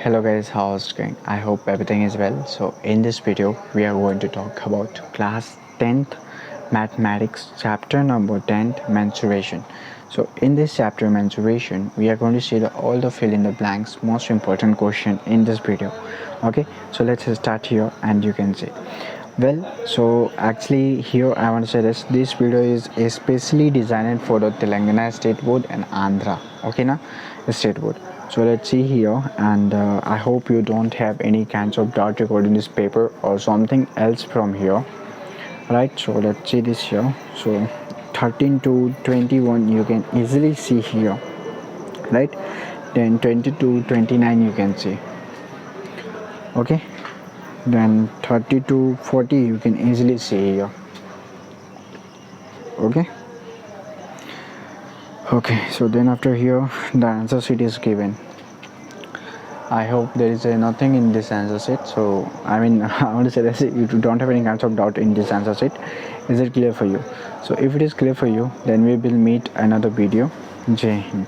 Hello guys, how's it going? I hope everything is well. So in this video we are going to talk about class 10th mathematics chapter number 10 mensuration. So in this chapter mensuration we are going to see all the fill in the blanks most important question in this video. Okay, so let's start here and you can see. Well, so actually here I want to say this video is especially designed for the Telangana State Board and Andhra, okay na, State Board. So let's see here, and I hope you don't have any kinds of doubt regarding this paper or something else from here, right? So let's see this here. So 13 to 21 you can easily see here, right? Then 20 to 29 you can see, okay? Then 30 to 40 you can easily see here, okay? So then after here the answer sheet is given. I hope there is nothing in this answer sheet. So I mean I want to say that you don't have any kinds of doubt in this answer sheet. Is it clear for you? So if it is clear for you, then we will meet another video. Jai Hind.